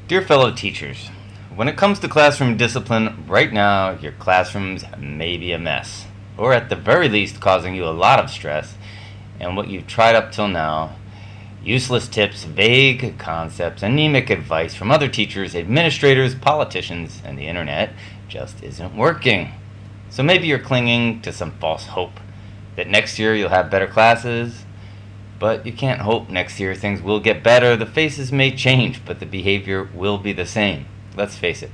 Dear fellow teachers, when it comes to classroom discipline, right now your classrooms may be a mess, or at the very least causing you a lot of stress, and what you've tried up till now, useless tips, vague concepts, anemic advice from other teachers, administrators, politicians, and the internet just isn't working. So maybe you're clinging to some false hope that next year you'll have better classes, but you can't hope next year things will get better. The faces may change, but the behavior will be the same. Let's face it.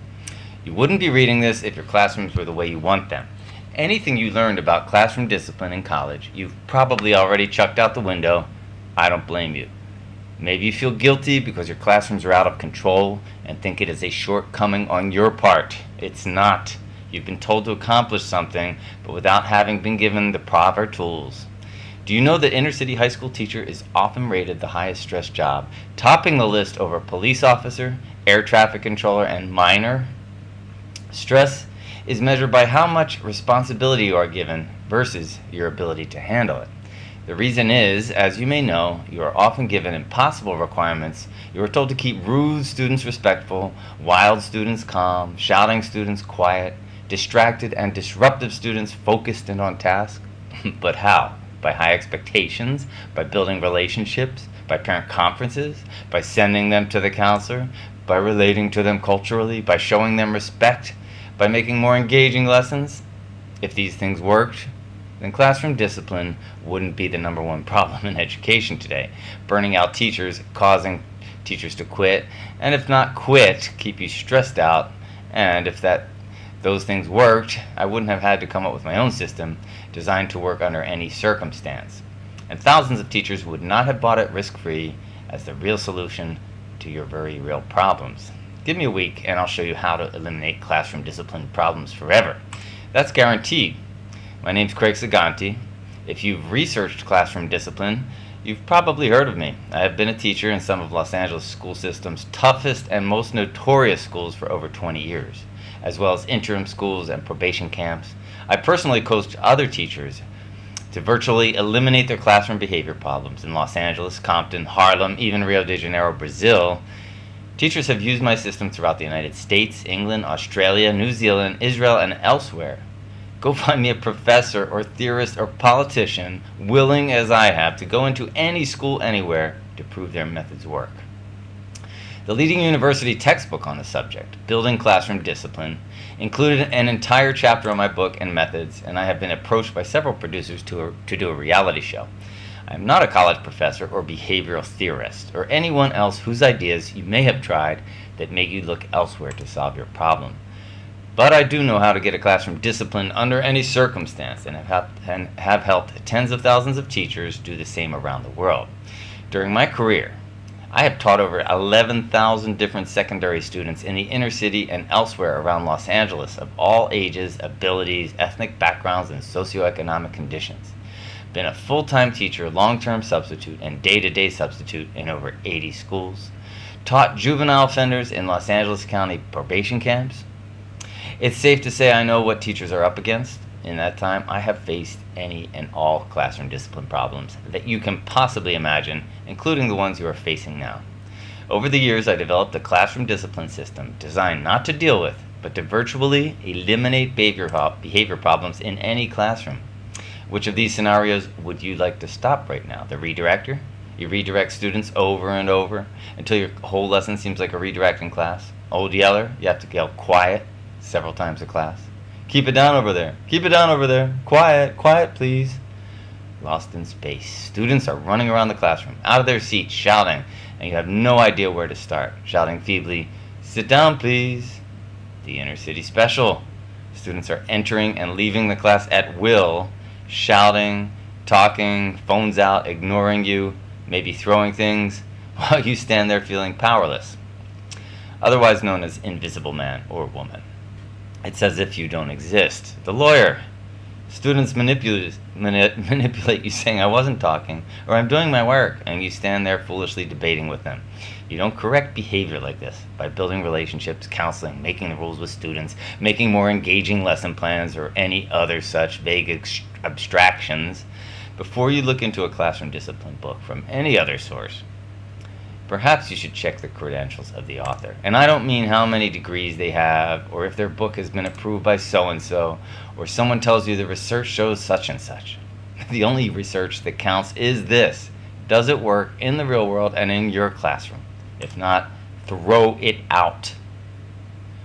You wouldn't be reading this if your classrooms were the way you want them. Anything you learned about classroom discipline in college, you've probably already chucked out the window. I don't blame you. Maybe you feel guilty because your classrooms are out of control and think it is a shortcoming on your part. It's not. You've been told to accomplish something, but without having been given the proper tools. Do you know that inner city high school teacher is often rated the highest stress job, topping the list over police officer, air traffic controller, and miner? Stress is measured by how much responsibility you are given versus your ability to handle it. The reason is, as you may know, you are often given impossible requirements. You are told to keep rude students respectful, wild students calm, shouting students quiet, distracted and disruptive students focused and on task. But how? By high expectations, by building relationships, by parent conferences, by sending them to the counselor, by relating to them culturally, by showing them respect, by making more engaging lessons. If these things worked, then classroom discipline wouldn't be the number one problem in education today, burning out teachers, causing teachers to quit, and if not quit, keep you stressed out. And if those things worked, I wouldn't have had to come up with my own system designed to work under any circumstance. And thousands of teachers would not have bought it risk-free as the real solution to your very real problems. Give me a week and I'll show you how to eliminate classroom discipline problems forever. That's guaranteed. My name's Craig Seganti. If you've researched classroom discipline, you've probably heard of me. I have been a teacher in some of Los Angeles school system's toughest and most notorious schools for over 20 years, as well as interim schools and probation camps. I personally coached other teachers to virtually eliminate their classroom behavior problems in Los Angeles, Compton, Harlem, even Rio de Janeiro, Brazil. Teachers have used my system throughout the United States, England, Australia, New Zealand, Israel, and elsewhere. Go find me a professor or theorist or politician willing as I have to go into any school anywhere to prove their methods work. The leading university textbook on the subject, Building Classroom Discipline, included an entire chapter on my book and methods, and I have been approached by several producers to do a reality show. I am not a college professor or behavioral theorist or anyone else whose ideas you may have tried that make you look elsewhere to solve your problem. But I do know how to get a classroom disciplined under any circumstance and have helped tens of thousands of teachers do the same around the world. During my career, I have taught over 11,000 different secondary students in the inner city and elsewhere around Los Angeles of all ages, abilities, ethnic backgrounds, and socioeconomic conditions. Been a full-time teacher, long-term substitute, and day-to-day substitute in over 80 schools. Taught juvenile offenders in Los Angeles County probation camps. It's safe to say I know what teachers are up against. In that time, I have faced any and all classroom discipline problems that you can possibly imagine, including the ones you are facing now. Over the years, I developed a classroom discipline system designed not to deal with, but to virtually eliminate behavior problems in any classroom. Which of these scenarios would you like to stop right now? The redirector? You redirect students over and over until your whole lesson seems like a redirect in class. Old yeller, you have to yell quiet several times a class. Keep it down over there. Keep it down over there. Quiet, quiet, please. Lost in space. Students are running around the classroom, out of their seats, shouting, and you have no idea where to start. Shouting feebly, sit down, please. The inner city special. Students are entering and leaving the class at will, shouting, talking, phones out, ignoring you, maybe throwing things, while you stand there feeling powerless. Otherwise known as invisible man or woman. It's as if you don't exist. The lawyer. Students manipulate you saying I wasn't talking or I'm doing my work, and you stand there foolishly debating with them. You don't correct behavior like this by building relationships, counseling, making the rules with students, making more engaging lesson plans, or any other such vague abstractions before you look into a classroom discipline book from any other source. perhaps you should check the credentials of the author. And I don't mean how many degrees they have, or if their book has been approved by so-and-so, or someone tells you the research shows such and such. The only research that counts is this: does it work in the real world and in your classroom? If not, throw it out.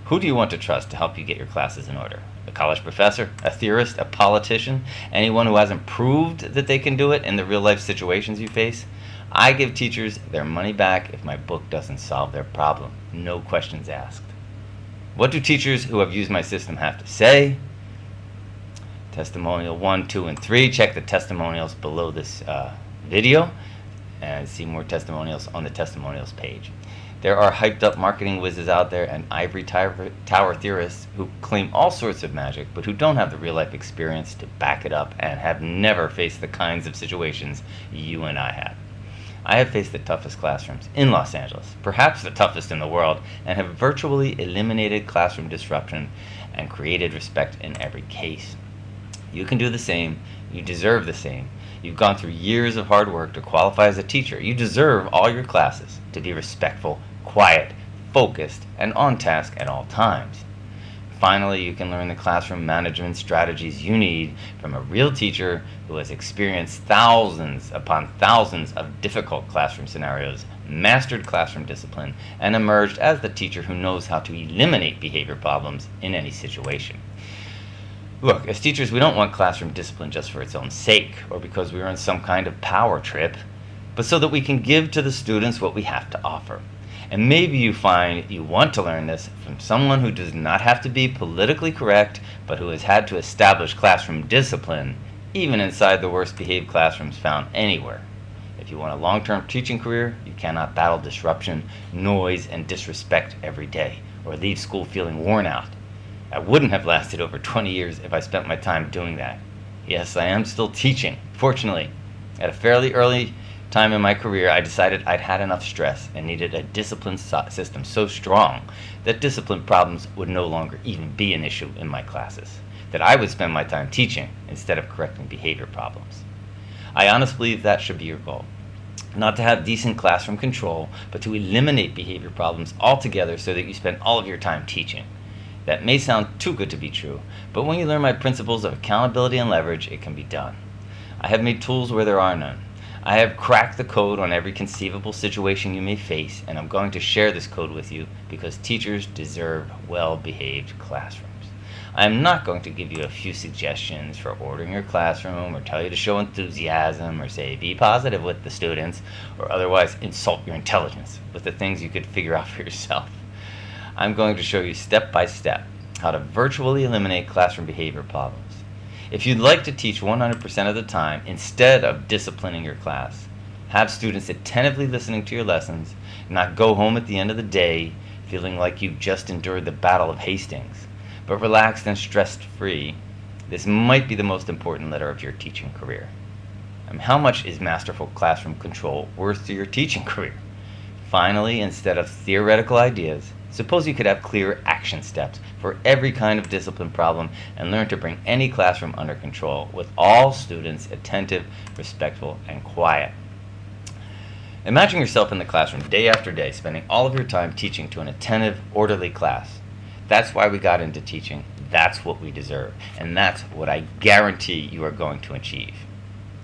Who do you want to trust to help you get your classes in order? A college professor, a theorist, a politician, anyone who hasn't proved that they can do it in the real-life situations you face? I give teachers their money back if my book doesn't solve their problem. No questions asked. What do teachers who have used my system have to say? Testimonial 1, 2, and 3. Check the testimonials below this video and see more testimonials on the testimonials page. There are hyped up marketing whizzes out there and ivory tower theorists who claim all sorts of magic, but who don't have the real life experience to back it up and have never faced the kinds of situations you and I have. I have faced the toughest classrooms in Los Angeles, perhaps the toughest in the world, and have virtually eliminated classroom disruption and created respect in every case. You can do the same. You deserve the same. You've gone through years of hard work to qualify as a teacher. You deserve all your classes to be respectful, quiet, focused, and on task at all times. Finally, you can learn the classroom management strategies you need from a real teacher who has experienced thousands upon thousands of difficult classroom scenarios, mastered classroom discipline, and emerged as the teacher who knows how to eliminate behavior problems in any situation. Look, as teachers, we don't want classroom discipline just for its own sake, or because we are on some kind of power trip, but so that we can give to the students what we have to offer. And maybe you find you want to learn this from someone who does not have to be politically correct, but who has had to establish classroom discipline, even inside the worst behaved classrooms found anywhere. If you want a long-term teaching career, you cannot battle disruption, noise, and disrespect every day, or leave school feeling worn out. I wouldn't have lasted over 20 years if I spent my time doing that. Yes, I am still teaching. Fortunately, at a fairly early time in my career, I decided I'd had enough stress and needed a discipline system so strong that discipline problems would no longer even be an issue in my classes, that I would spend my time teaching instead of correcting behavior problems. I honestly believe that should be your goal. Not to have decent classroom control, but to eliminate behavior problems altogether so that you spend all of your time teaching. That may sound too good to be true, but when you learn my principles of accountability and leverage, it can be done. I have made tools where there are none. I have cracked the code on every conceivable situation you may face, and I'm going to share this code with you because teachers deserve well-behaved classrooms. I am not going to give you a few suggestions for ordering your classroom, or tell you to show enthusiasm, or say be positive with the students, or otherwise insult your intelligence with the things you could figure out for yourself. I'm going to show you step by step how to virtually eliminate classroom behavior problems. If you'd like to teach 100% of the time instead of disciplining your class, have students attentively listening to your lessons, not go home at the end of the day feeling like you've just endured the Battle of Hastings, but relaxed and stress-free, this might be the most important letter of your teaching career. How much is masterful classroom control worth to your teaching career? Finally, instead of theoretical ideas, suppose you could have clear action steps for every kind of discipline problem and learn to bring any classroom under control with all students attentive, respectful, and quiet. Imagine yourself in the classroom day after day, spending all of your time teaching to an attentive, orderly class. That's why we got into teaching. That's what we deserve. And that's what I guarantee you are going to achieve.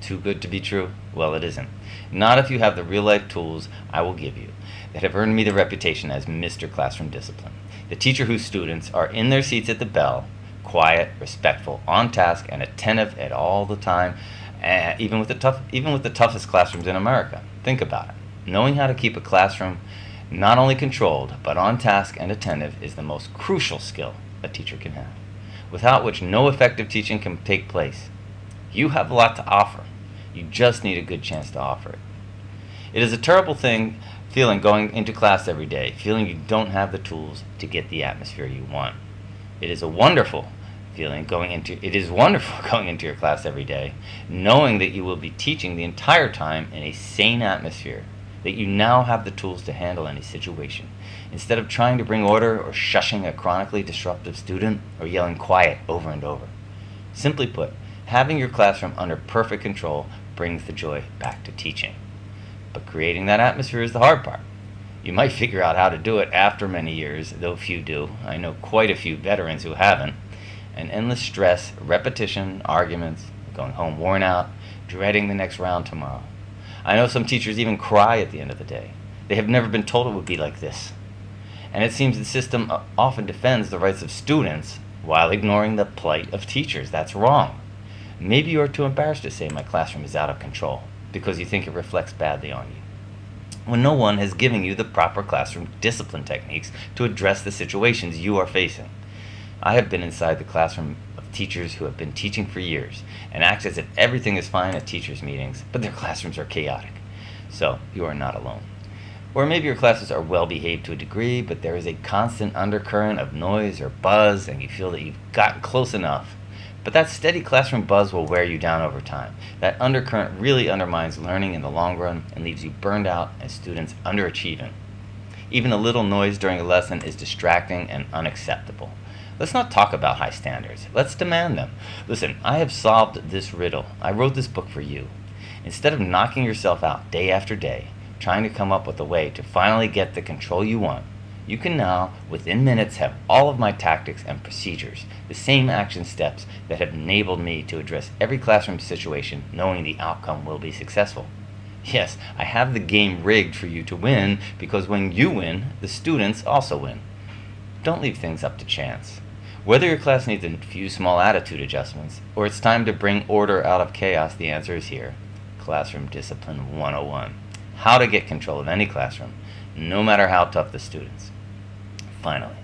Too good to be true? Well, it isn't. Not if you have the real-life tools I will give you that have earned me the reputation as Mr. Classroom Discipline. The teacher whose students are in their seats at the bell, quiet, respectful, on task, and attentive at all the time, even with the toughest classrooms in America. Think about it. Knowing how to keep a classroom not only controlled, but on task and attentive is the most crucial skill a teacher can have, without which no effective teaching can take place. You have a lot to offer. You just need a good chance to offer it. It is a terrible feeling going into class every day, feeling you don't have the tools to get the atmosphere you want. It is wonderful going into your class every day, knowing that you will be teaching the entire time in a sane atmosphere, that you now have the tools to handle any situation, instead of trying to bring order or shushing a chronically disruptive student or yelling quiet over and over. Simply put, having your classroom under perfect control brings the joy back to teaching. But creating that atmosphere is the hard part. You might figure out how to do it after many years, though few do. I know quite a few veterans who haven't. And endless stress, repetition, arguments, going home worn out, dreading the next round tomorrow. I know some teachers even cry at the end of the day. They have never been told it would be like this. And it seems the system often defends the rights of students while ignoring the plight of teachers. That's wrong. Maybe you are too embarrassed to say my classroom is out of control because you think it reflects badly on you, when no one has given you the proper classroom discipline techniques to address the situations you are facing. I have been inside the classroom of teachers who have been teaching for years and act as if everything is fine at teachers' meetings, but their classrooms are chaotic. So you are not alone. Or maybe your classes are well behaved to a degree, but there is a constant undercurrent of noise or buzz, and you feel that you've gotten close enough. But that steady classroom buzz will wear you down over time. That undercurrent really undermines learning in the long run and leaves you burned out and students underachieving. Even a little noise during a lesson is distracting and unacceptable. Let's not talk about high standards. Let's demand them. Listen, I have solved this riddle. I wrote this book for you. Instead of knocking yourself out day after day, trying to come up with a way to finally get the control you want, you can now, within minutes, have all of my tactics and procedures, the same action steps that have enabled me to address every classroom situation knowing the outcome will be successful. Yes, I have the game rigged for you to win, because when you win, the students also win. Don't leave things up to chance. Whether your class needs a few small attitude adjustments, or it's time to bring order out of chaos, the answer is here. Classroom Discipline 101. How to get control of any classroom, no matter how tough the students. Finally,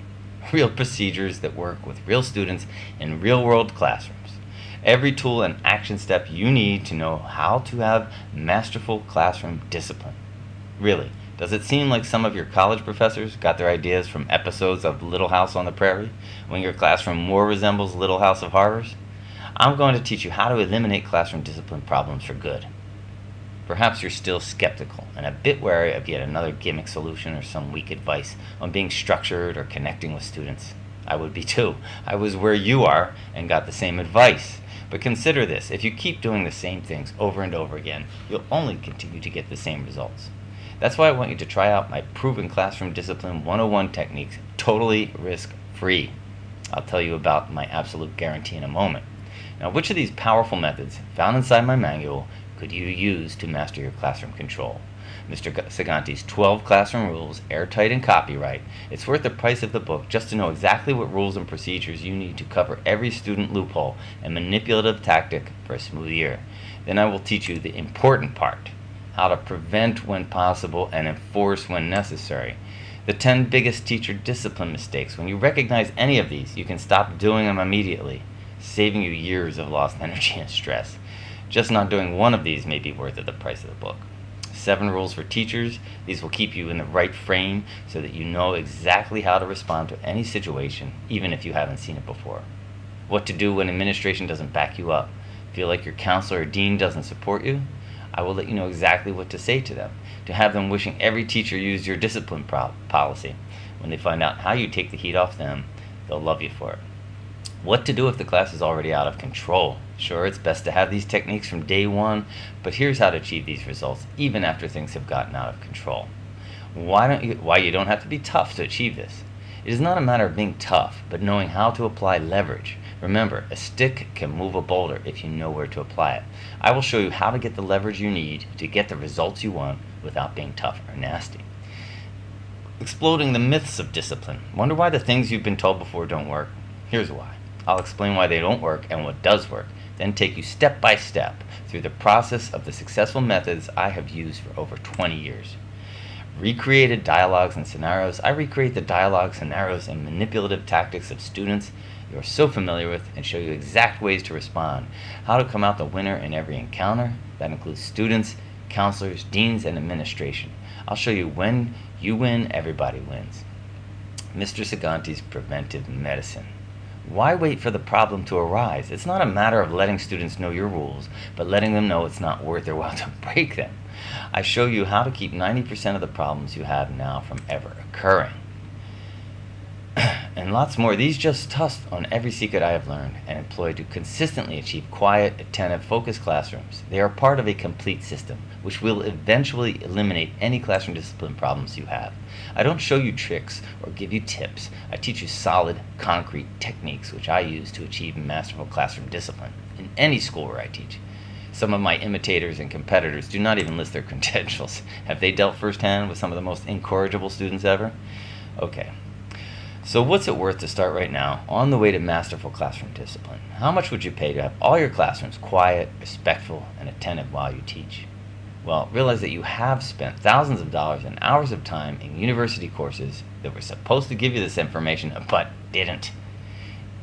real procedures that work with real students in real-world classrooms. Every tool and action step you need to know how to have masterful classroom discipline. Really, does it seem like some of your college professors got their ideas from episodes of Little House on the Prairie, when your classroom more resembles Little House of Horrors? I'm going to teach you how to eliminate classroom discipline problems for good. Perhaps you're still skeptical and a bit wary of yet another gimmick solution or some weak advice on being structured or connecting with students. I would be too. I was where you are and got the same advice. But consider this: if you keep doing the same things over and over again, you'll only continue to get the same results. That's why I want you to try out my proven Classroom Discipline 101 techniques totally risk-free. I'll tell you about my absolute guarantee in a moment. Now, which of these powerful methods found inside my manual could you use to master your classroom control? Mr. Seganti's 12 classroom rules, airtight and copyright. It's worth the price of the book just to know exactly what rules and procedures you need to cover every student loophole and manipulative tactic for a smooth year. Then I will teach you the important part: how to prevent when possible and enforce when necessary. The 10 biggest teacher discipline mistakes. When you recognize any of these, you can stop doing them immediately, saving you years of lost energy and stress. Just not doing one of these may be worth the price of the book. 7 rules for teachers. These will keep you in the right frame so that you know exactly how to respond to any situation, even if you haven't seen it before. What to do when administration doesn't back you up. Feel like your counselor or dean doesn't support you? I will let you know exactly what to say to them, to have them wishing every teacher used your discipline policy. When they find out how you take the heat off them, they'll love you for it. What to do if the class is already out of control. Sure, it's best to have these techniques from day one, but here's how to achieve these results even after things have gotten out of control. Why you don't have to be tough to achieve this. It is not a matter of being tough, but knowing how to apply leverage. Remember, a stick can move a boulder if you know where to apply it. I will show you how to get the leverage you need to get the results you want without being tough or nasty. Exploding the myths of discipline. Wonder why the things you've been told before don't work? Here's why. I'll explain why they don't work and what does work, then take you step by step through the process of the successful methods I have used for over 20 years. Recreated dialogues and scenarios. I recreate the dialogues, scenarios, and manipulative tactics of students you are so familiar with and show you exact ways to respond, how to come out the winner in every encounter. That includes students, counselors, deans, and administration. I'll show you when you win, everybody wins. Mr. Seganti's preventive medicine. Why wait for the problem to arise? It's not a matter of letting students know your rules, but letting them know it's not worth their while to break them. I show you how to keep 90% of the problems you have now from ever occurring. And and lots more. These just touched on every secret I have learned and employed to consistently achieve quiet, attentive, focused classrooms. They are part of a complete system, which will eventually eliminate any classroom discipline problems you have. I don't show you tricks or give you tips. I teach you solid, concrete techniques which I use to achieve masterful classroom discipline in any school where I teach. Some of my imitators and competitors do not even list their credentials. Have they dealt firsthand with some of the most incorrigible students ever? Okay. So what's it worth to start right now on the way to masterful classroom discipline? How much would you pay to have all your classrooms quiet, respectful, and attentive while you teach? Well, realize that you have spent thousands of dollars and hours of time in university courses that were supposed to give you this information but didn't.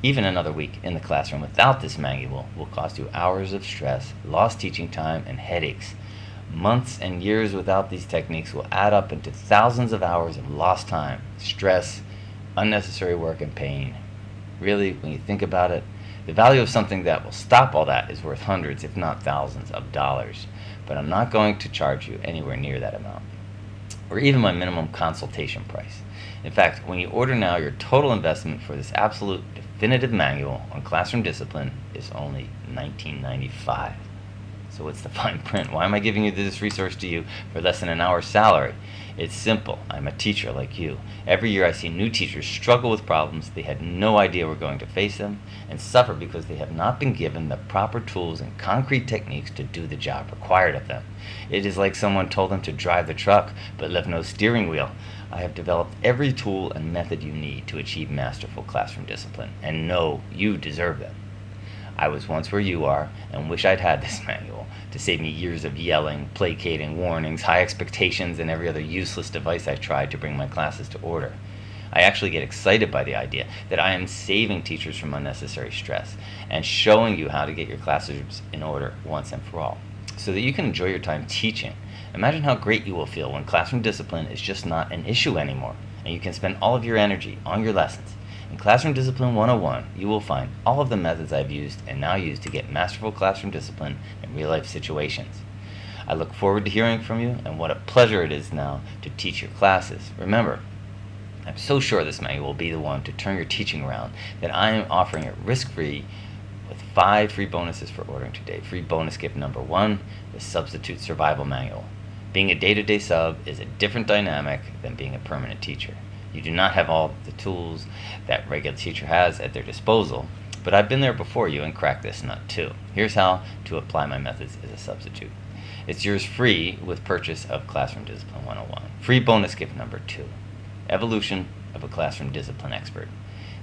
Even another week in the classroom without this manual will cost you hours of stress, lost teaching time, and headaches. Months and years without these techniques will add up into thousands of hours of lost time, stress, unnecessary work, and pain. Really, when you think about it, the value of something that will stop all that is worth hundreds, if not thousands, of dollars. But I'm not going to charge you anywhere near that amount, or even my minimum consultation price. In fact, when you order now, your total investment for this absolute definitive manual on classroom discipline is only $19.95. So what's the fine print? Why am I giving you this resource to you for less than an hour's salary? It's simple. I'm a teacher like you. Every year I see new teachers struggle with problems they had no idea were going to face them and suffer because they have not been given the proper tools and concrete techniques to do the job required of them. It is like someone told them to drive the truck but left no steering wheel. I have developed every tool and method you need to achieve masterful classroom discipline, and know you deserve them. I was once where you are and wish I'd had this manual to save me years of yelling, placating, warnings, high expectations, and every other useless device I tried to bring my classes to order. I actually get excited by the idea that I am saving teachers from unnecessary stress and showing you how to get your classrooms in order once and for all, so that you can enjoy your time teaching. Imagine how great you will feel when classroom discipline is just not an issue anymore, and you can spend all of your energy on your lessons. In Classroom Discipline 101, you will find all of the methods I've used and now use to get masterful classroom discipline in real-life situations. I look forward to hearing from you, and what a pleasure it is now to teach your classes. Remember, I'm so sure this manual will be the one to turn your teaching around that I am offering it risk-free with 5 free bonuses for ordering today. Free bonus gift number 1, the Substitute Survival Manual. Being a day-to-day sub is a different dynamic than being a permanent teacher. You do not have all the tools that a regular teacher has at their disposal, but I've been there before you and cracked this nut too. Here's how to apply my methods as a substitute. It's yours free with purchase of Classroom Discipline 101. Free bonus gift number 2, Evolution of a Classroom Discipline Expert.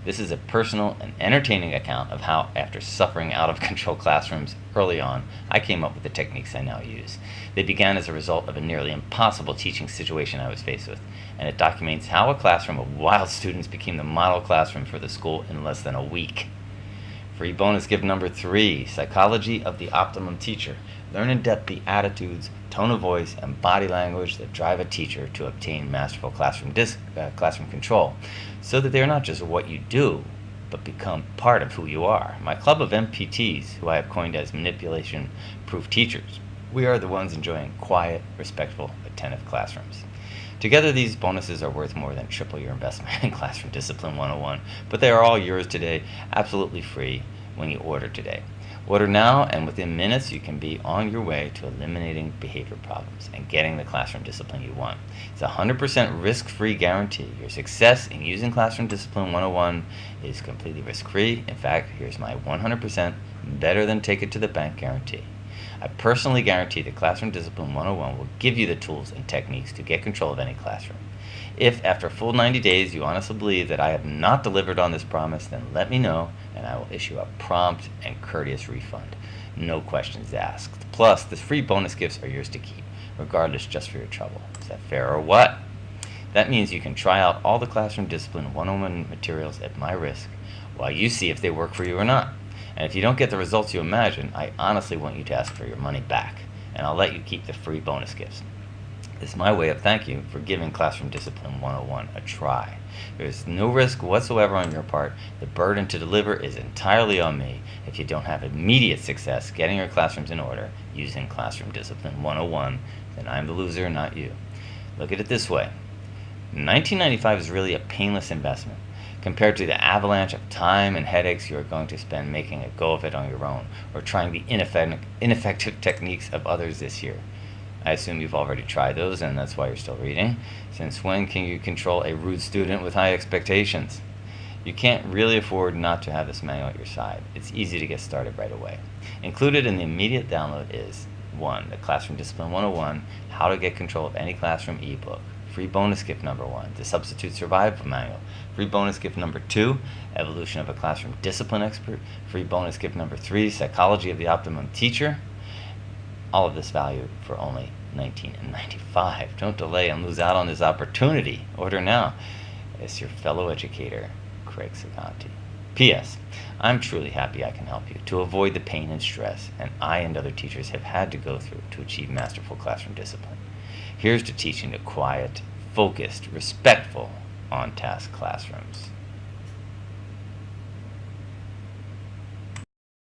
This is a personal and entertaining account of how, after suffering out of control classrooms early on, I came up with the techniques I now use. They began as a result of a nearly impossible teaching situation I was faced with, and it documents how a classroom of wild students became the model classroom for the school in less than a week. Free bonus gift number 3, Psychology of the Optimum Teacher. Learn in depth the attitudes, tone of voice, and body language that drive a teacher to obtain masterful classroom control, so that they are not just what you do, but become part of who you are. My club of MPTs, who I have coined as manipulation-proof teachers, we are the ones enjoying quiet, respectful, attentive classrooms. Together, these bonuses are worth more than triple your investment in Classroom Discipline 101, but they are all yours today, absolutely free, when you order today. Order now, and within minutes you can be on your way to eliminating behavior problems and getting the classroom discipline you want. It's a 100% risk-free guarantee. Your success in using Classroom Discipline 101 is completely risk-free. In fact, here's my 100% better than take it to the bank guarantee. I personally guarantee that Classroom Discipline 101 will give you the tools and techniques to get control of any classroom. If after a full 90 days you honestly believe that I have not delivered on this promise, then let me know and I will issue a prompt and courteous refund. No questions asked. Plus, the free bonus gifts are yours to keep, regardless, just for your trouble. Is that fair or what? That means you can try out all the Classroom Discipline 101 materials at my risk while you see if they work for you or not. And if you don't get the results you imagine, I honestly want you to ask for your money back, and I'll let you keep the free bonus gifts. It's my way of thanking you for giving Classroom Discipline 101 a try. There is no risk whatsoever on your part. The burden to deliver is entirely on me if you don't have immediate success getting your classrooms in order using Classroom Discipline 101, then I'm the loser, not you. Look at it this way. $19.95 is really a painless investment compared to the avalanche of time and headaches you are going to spend making a go of it on your own or trying the ineffective techniques of others this year. I assume you've already tried those and that's why you're still reading. Since when can you control a rude student with high expectations? You can't really afford not to have this manual at your side. It's easy to get started right away. Included in the immediate download is 1. The Classroom Discipline 101, How to Get Control of Any Classroom ebook. Free bonus gift number 1, the Substitute Survival Manual. Free bonus gift number 2, Evolution of a Classroom Discipline Expert. Free bonus gift number 3, Psychology of the Optimum Teacher. All of this value for only $19.95. Don't delay and lose out on this opportunity. Order now. It's your fellow educator, Craig Seganti. P.S. I'm truly happy I can help you to avoid the pain and stress and I and other teachers have had to go through to achieve masterful classroom discipline. Here's to teaching the quiet, focused, respectful, on-task classrooms.